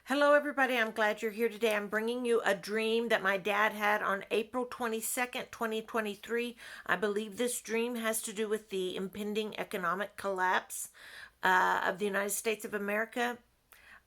Hello, everybody. I'm glad you're here today. I'm bringing you a dream that my dad had on April 22nd, 2023. I believe this dream has to do with the impending economic collapse of the United States of America.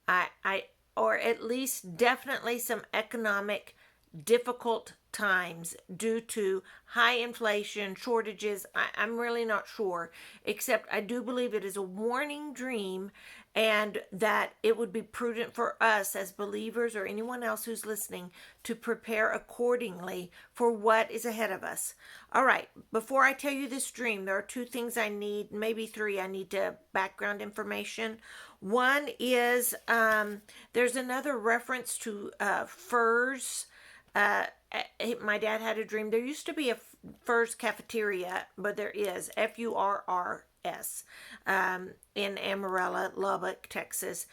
I, or at least definitely some economic difficult times due to high inflation, shortages. I'm really not sure, except I do believe it is a warning dream and that it would be prudent for us as believers or anyone else who's listening to prepare accordingly for what is ahead of us. All right, before I tell you this dream, there are two things I need, maybe three. I need to background information. One is there's another reference to furs. Uh, my dad had a dream. There used to be a Furs cafeteria, but there is Furrs in Amarillo, Lubbock, Texas.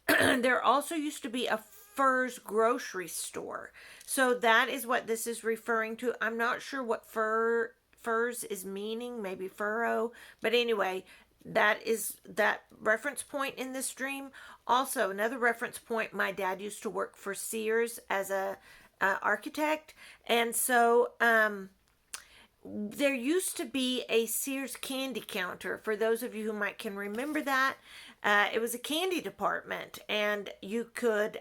There also used to be a Furs grocery store. So that is what this is referring to. I'm not sure what furs is meaning, maybe furrow, but anyway, that is that reference point in this dream. Also, another reference point, my dad used to work for Sears as a architect, and so there used to be a Sears candy counter. For those of you who might can remember that, it was a candy department, and you could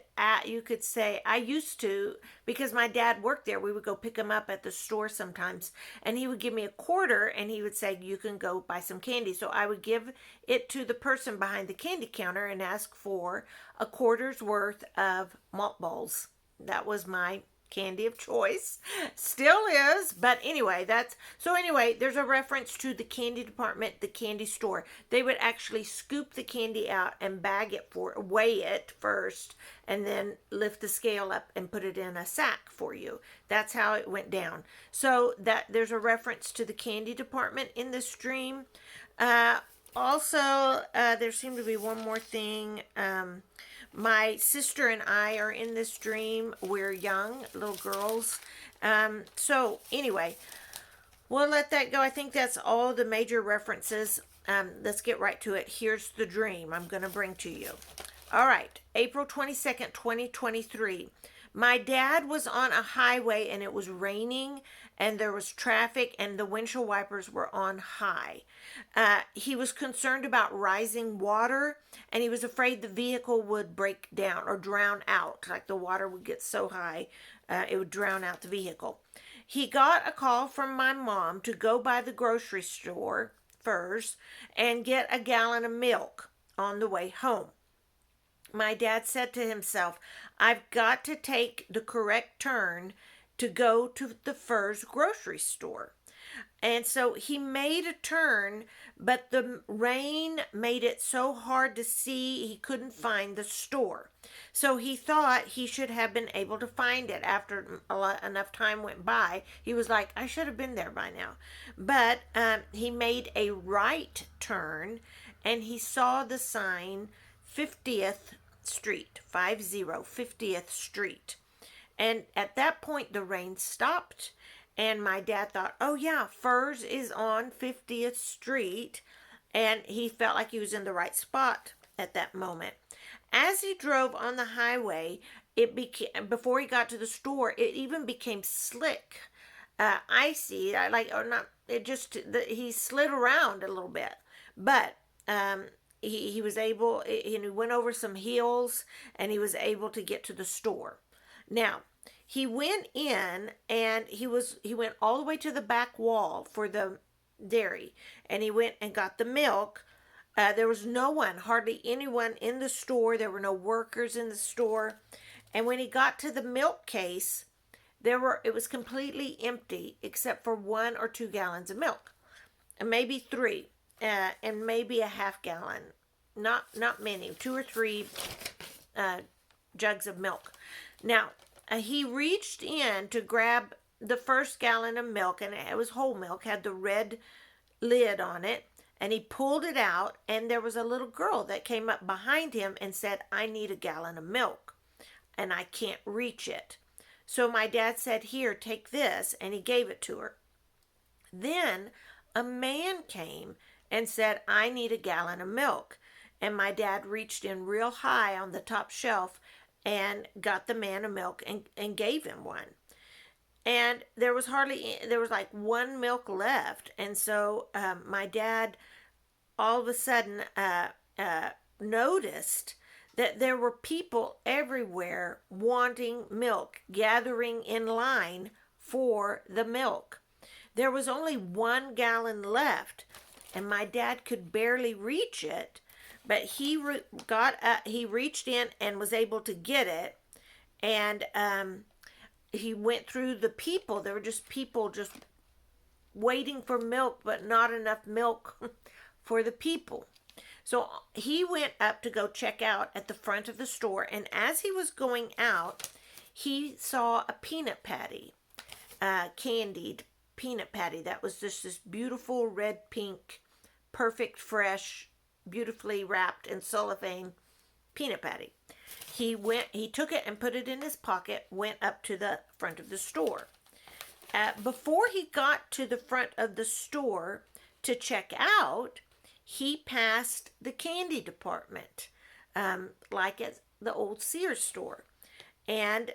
say, I used to, because my dad worked there. We would go pick him up at the store sometimes, and he would give me a quarter, and he would say, you can go buy some candy. So I would give it to the person behind the candy counter and ask for a quarter's worth of malt balls. That was my candy of choice, still is, but anyway, there's a reference to the candy department, the candy store. They would actually scoop the candy out and weigh it first, and then lift the scale up and put it in a sack for you. That's how it went down. So that there's a reference to the candy department in this dream. Also, there seemed to be one more thing. My sister and I are in this dream. We're young, little girls. So anyway, we'll let that go. I think that's all the major references. Let's get right to it. Here's the dream I'm going to bring to you. All right, April 22nd, 2023. My dad was on a highway and it was raining and there was traffic and the windshield wipers were on high. He was concerned about rising water and he was afraid the vehicle would break down or drown out. Like the water would get so high, it would drown out the vehicle. He got a call from my mom to go by the grocery store first and get a gallon of milk on the way home. My dad said to himself, I've got to take the correct turn to go to the Furs grocery store. And so he made a turn, but the rain made it so hard to see he couldn't find the store. So he thought he should have been able to find it after enough time went by. He was like, I should have been there by now. But he made a right turn and he saw the sign 50th Street, 50th Street. And at that point, the rain stopped. And my dad thought, oh yeah, Furs is on 50th Street. And he felt like he was in the right spot at that moment. As he drove on the highway, before he got to the store, it even became slick, icy. He slid around a little bit. But he was able, and he went over some hills and he was able to get to the store. Now, he went in and he went all the way to the back wall for the dairy, and he went and got the milk. There was no one, hardly anyone in the store. There were no workers in the store. And when he got to the milk case, it was completely empty except for 1 or 2 gallons of milk, and maybe 3. And maybe a half gallon, not many, 2 or 3 jugs of milk. Now, he reached in to grab the first gallon of milk, and it was whole milk, had the red lid on it, and he pulled it out, and there was a little girl that came up behind him and said, I need a gallon of milk, and I can't reach it. So my dad said, here, take this, and he gave it to her. Then a man came and said, I need a gallon of milk. And my dad reached in real high on the top shelf and got the man a milk and gave him one. And there was like one milk left. And so my dad all of a sudden uh, noticed that there were people everywhere wanting milk, gathering in line for the milk. There was only 1 gallon left, and my dad could barely reach it, but he reached in and was able to get it, and he went through the people. There were just people just waiting for milk, but not enough milk for the people. So he went up to go check out at the front of the store, and as he was going out, he saw a peanut patty, candied peanut patty that was just this beautiful red pink, perfect, fresh, beautifully wrapped in cellophane peanut patty. He took it and put it in his pocket, went up to the front of the store. Before he got to the front of the store to check out, he passed the candy department, like at the old Sears store. And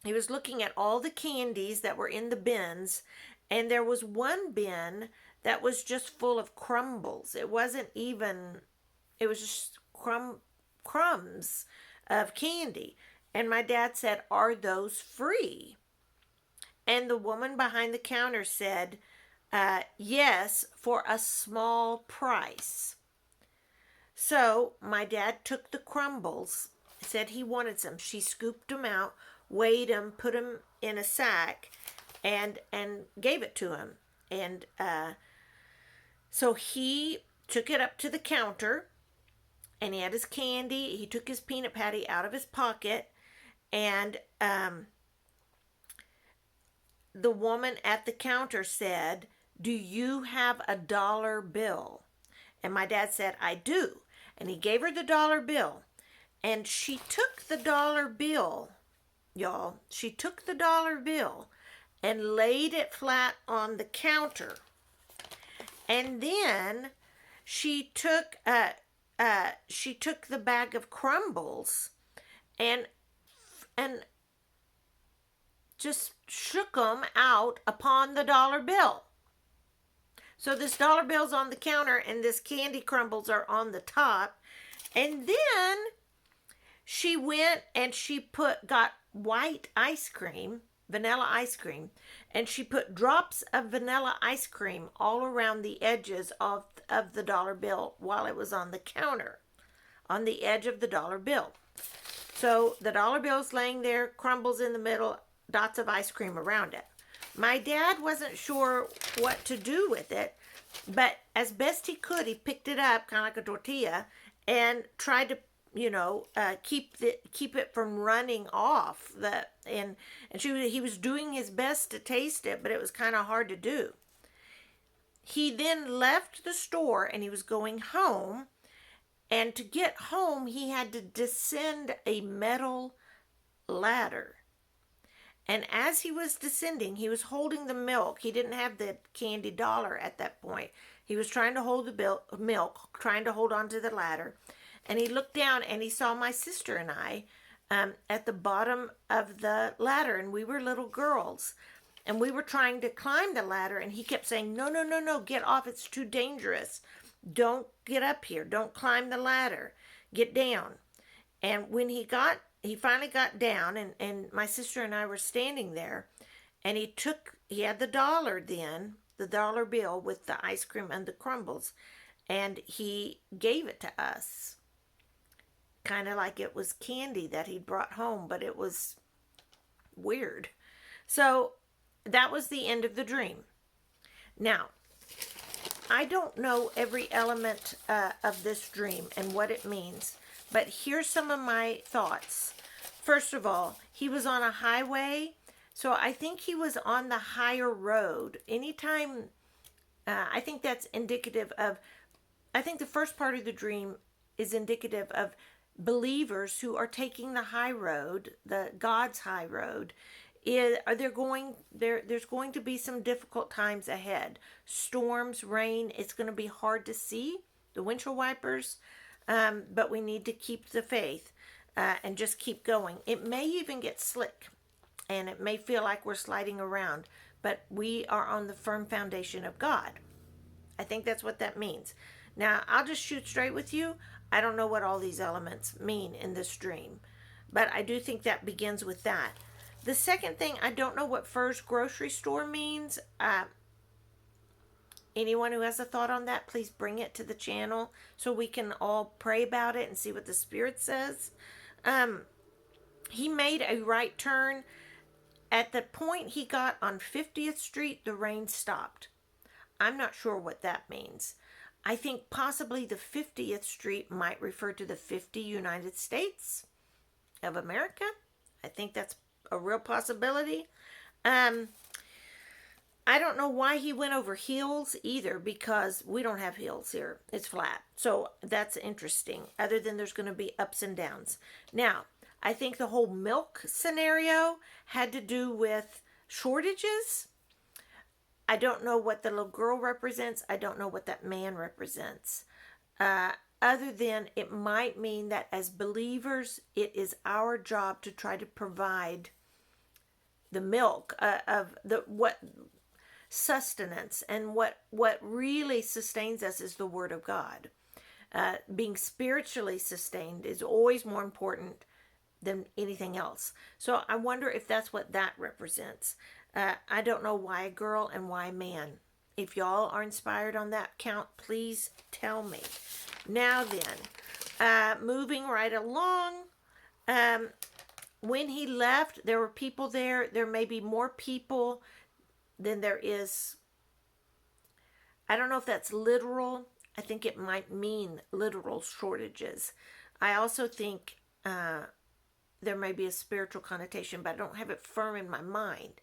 he was looking at all the candies that were in the bins, and there was one bin that was just full of crumbles. It was just crumbs of candy. And my dad said, "Are those free?" And the woman behind the counter said, "Yes, for a small price." So my dad took the crumbles, said he wanted some. She scooped them out, weighed them, put them in a sack, and gave it to him. And so he took it up to the counter, and he had his candy. He took his peanut patty out of his pocket, and the woman at the counter said, "Do you have a dollar bill?" And my dad said, "I do." And he gave her the dollar bill. And she took the dollar bill, y'all. She took the dollar bill and laid it flat on the counter. And then she took the bag of crumbles and just shook them out upon the dollar bill. So this dollar bill's on the counter and this candy crumbles are on the top. And then she went and got white ice cream, vanilla ice cream, and she put drops of vanilla ice cream all around the edges of the dollar bill while it was on the counter, on the edge of the dollar bill. So the dollar bill's laying there, crumbles in the middle, dots of ice cream around it. My dad wasn't sure what to do with it, but as best he could, he picked it up, kind of like a tortilla, and tried to, keep it from running off. He was doing his best to taste it, but it was kind of hard to do. He then left the store and he was going home. And to get home, he had to descend a metal ladder. And as he was descending, he was holding the milk. He didn't have the candy dollar at that point. He was trying to hold the milk, trying to hold onto the ladder. And he looked down and he saw my sister and I at the bottom of the ladder. And we were little girls. And we were trying to climb the ladder. And he kept saying, "No, no, no, no, get off. It's too dangerous. Don't get up here. Don't climb the ladder. Get down." And when he finally got down, and my sister and I were standing there, and he had the dollar then, the dollar bill with the ice cream and the crumbles, and he gave it to us. Kind of like it was candy that he'd brought home, but it was weird. So that was the end of the dream. Now, I don't know every element of this dream and what it means, but here's some of my thoughts. First of all, he was on a highway, so I think he was on the higher road. Anytime, I think that's indicative of, I think the first part of the dream is indicative of believers who are taking the high road, the God's high road. There's going to be some difficult times ahead. Storms, rain, it's going to be hard to see the windshield wipers, but we need to keep the faith. and just keep going. It may even get slick, and it may feel like we're sliding around, but we are on the firm foundation of God. I think that's what that means. Now, I'll just shoot straight with you. I don't know what all these elements mean in this dream, but I do think that begins with that. The second thing, I don't know what first grocery store means. Anyone who has a thought on that, please bring it to the channel so we can all pray about it and see what the Spirit says. He made a right turn. At the point he got on 50th Street, the rain stopped. I'm not sure what that means. I think possibly the 50th Street might refer to the 50 United States of America. I think that's a real possibility. I don't know why he went over hills either, because we don't have hills here. It's flat. So that's interesting, other than there's going to be ups and downs. Now, I think the whole milk scenario had to do with shortages. I don't know what the little girl represents. I don't know what that man represents. Other than it might mean that as believers, it is our job to try to provide the milk of the what sustenance, and what really sustains us is the Word of God. Being spiritually sustained is always more important than anything else. So I wonder if that's what that represents. I don't know why a girl and why a man. If y'all are inspired on that count, please tell me. Now then, moving right along, when he left, there were people there. There may be more people than there is. I don't know if that's literal. I think it might mean literal shortages. I also think there may be a spiritual connotation, but I don't have it firm in my mind.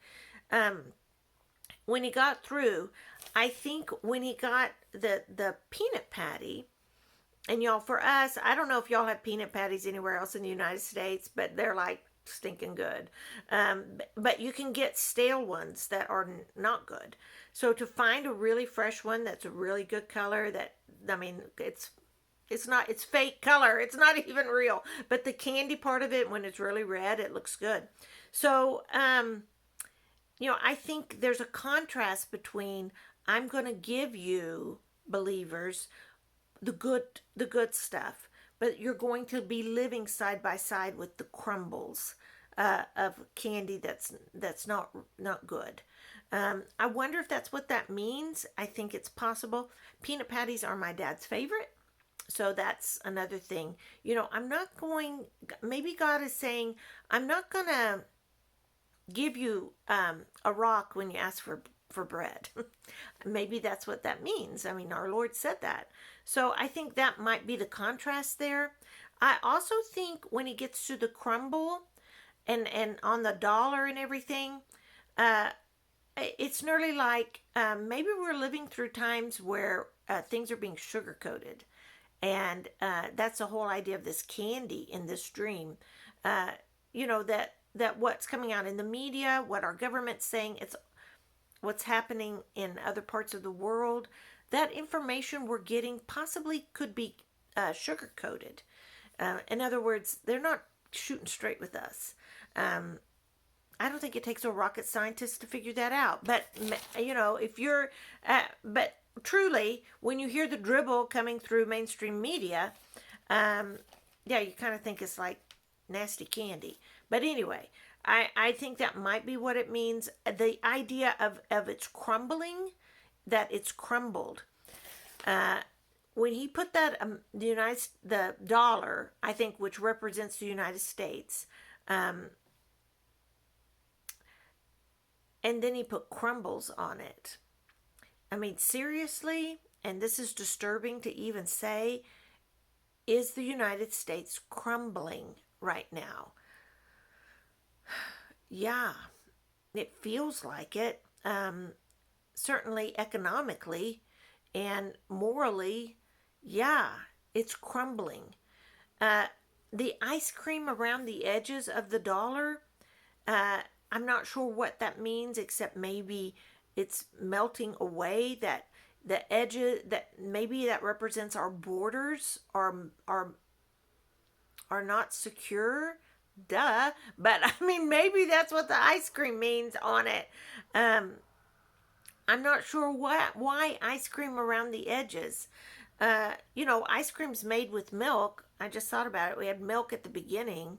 When he got through, I think when he got the peanut patty, and y'all, for us, I don't know if y'all have peanut patties anywhere else in the United States, but they're like stinking good. But you can get stale ones that are not good. So to find a really fresh one that's a really good color, that, I mean, it's fake color. It's not even real. But the candy part of it, when it's really red, it looks good. So, I think there's a contrast between, I'm going to give you, believers, the good stuff, but you're going to be living side by side with the crumbles of candy that's not good. I wonder if that's what that means. I think it's possible. Peanut patties are my dad's favorite. So that's another thing. Maybe God is saying, I'm not going to give you a rock when you ask for bread. Maybe that's what that means. I mean, our Lord said that. So I think that might be the contrast there. I also think when he gets to the crumble and on the dollar and everything, it's nearly like maybe we're living through times where things are being sugar-coated. And that's the whole idea of this candy in this dream. That what's coming out in the media, what our government's saying, it's what's happening in other parts of the world. That information we're getting possibly could be sugar-coated. In other words, they're not shooting straight with us. I don't think it takes a rocket scientist to figure that out. But, if you're... but truly, when you hear the dribble coming through mainstream media, you kind of think it's like nasty candy. But anyway, I think that might be what it means. The idea of it's crumbling, that it's crumbled. When he put that the dollar, I think, which represents the United States, and then he put crumbles on it. I mean, seriously, and this is disturbing to even say, is the United States crumbling right now? Yeah, it feels like it. Certainly economically and morally, yeah, it's crumbling. The ice cream around the edges of the dollar, I'm not sure what that means, except maybe it's melting away, that the edges, that maybe that represents our borders, our are not secure. Duh. But I mean, maybe that's what the ice cream means on it. Um, I'm not sure why ice cream around the edges. Ice cream's made with milk. I just thought about it. We had milk at the beginning,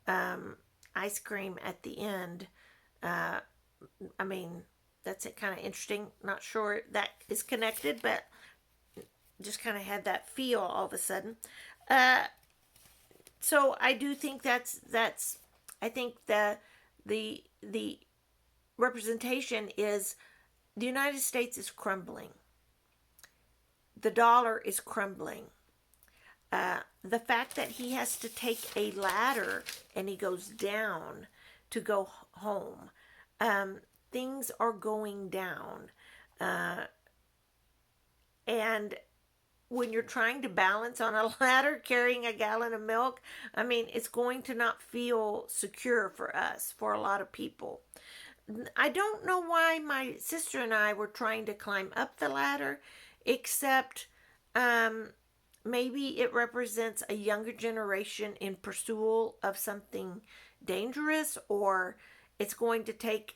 um, ice cream at the end. Uh, I mean, that's it. Kind of interesting. Not sure that is connected, but just kind of had that feel all of a sudden. Uh, so I do think that's. I think the representation is the United States is crumbling. The dollar is crumbling. The fact that he has to take a ladder and he goes down to go home. Um, Things are going down. Uh, and when you're trying to balance on a ladder carrying a gallon of milk, I mean, it's going to not feel secure for us, for a lot of people. I don't know why my sister and I were trying to climb up the ladder, except um, maybe it represents a younger generation in pursuit of something dangerous, or it's going to take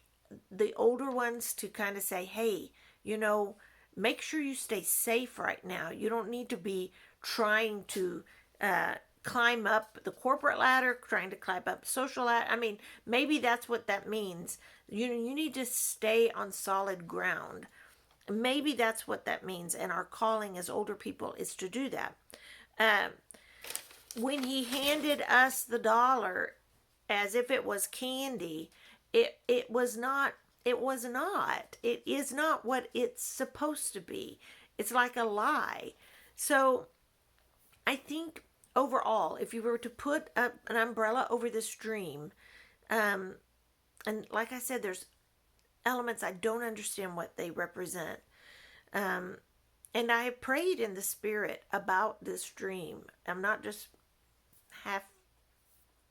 the older ones to kind of say, hey, you know, make sure you stay safe right now. You don't need to be trying to climb up the corporate ladder, trying to climb up social ladder. I mean, maybe that's what that means. You need to stay on solid ground. Maybe that's what that means. And our calling as older people is to do that. Um, when he handed us the dollar as if it was candy, it was not. It was not. It is not what it's supposed to be. It's like a lie. So I think overall, if you were to put an umbrella over this dream, um, and like I said, there's elements I don't understand what they represent. Um, and I have prayed in the spirit about this dream. I'm not just half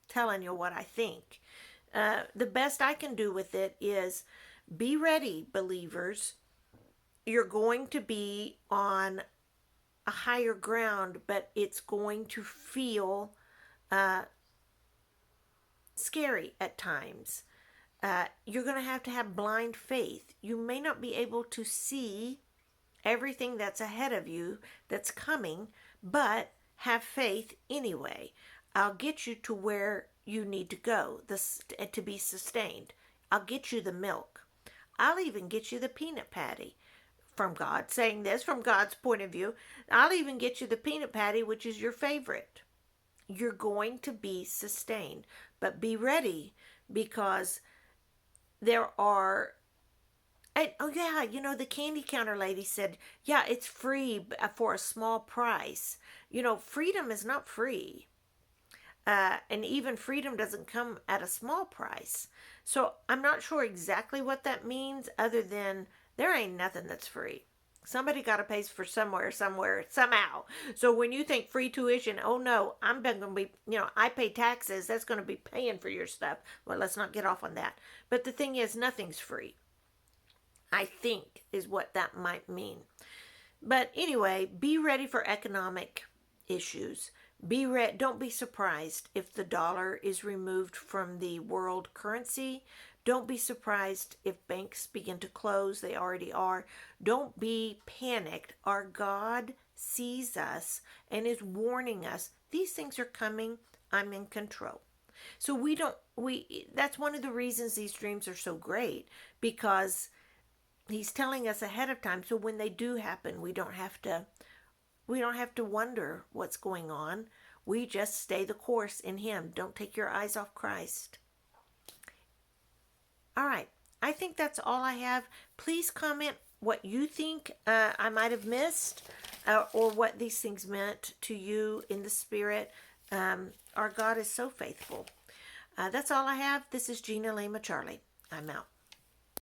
telling you what I think. The best I can do with it is be ready, believers. You're going to be on a higher ground, but it's going to feel uh, scary at times. You're going to have blind faith. You may not be able to see everything that's ahead of you that's coming, but have faith anyway. I'll get you to where you need to go to be sustained. I'll get you the milk. I'll even get you the peanut patty from God, saying this from God's point of view. I'll even get you the peanut patty, which is your favorite. You're going to be sustained, but be ready because there are. And, oh yeah, the candy counter lady said, yeah, it's free for a small price. Freedom is not free. And even freedom doesn't come at a small price. So I'm not sure exactly what that means, other than there ain't nothing that's free. Somebody got to pay for somewhere, somehow. So when you think free tuition, oh no, I'm going to be, I pay taxes. That's going to be paying for your stuff. Well, let's not get off on that. But the thing is, nothing's free, I think, is what that might mean. But anyway, be ready for economic issues. Don't be surprised if the dollar is removed from the world currency. Don't be surprised if banks begin to close. They already are. Don't be panicked. Our God sees us and is warning us. These things are coming. I'm in control. So that's one of the reasons these dreams are so great, because he's telling us ahead of time. So when they do happen, we don't have to wonder what's going on. We just stay the course in him. Don't take your eyes off Christ. All right. I think that's all I have. Please comment what you think I might have missed, or what these things meant to you in the spirit. Our God is so faithful. That's all I have. This is Gina Lima Charlie. I'm out.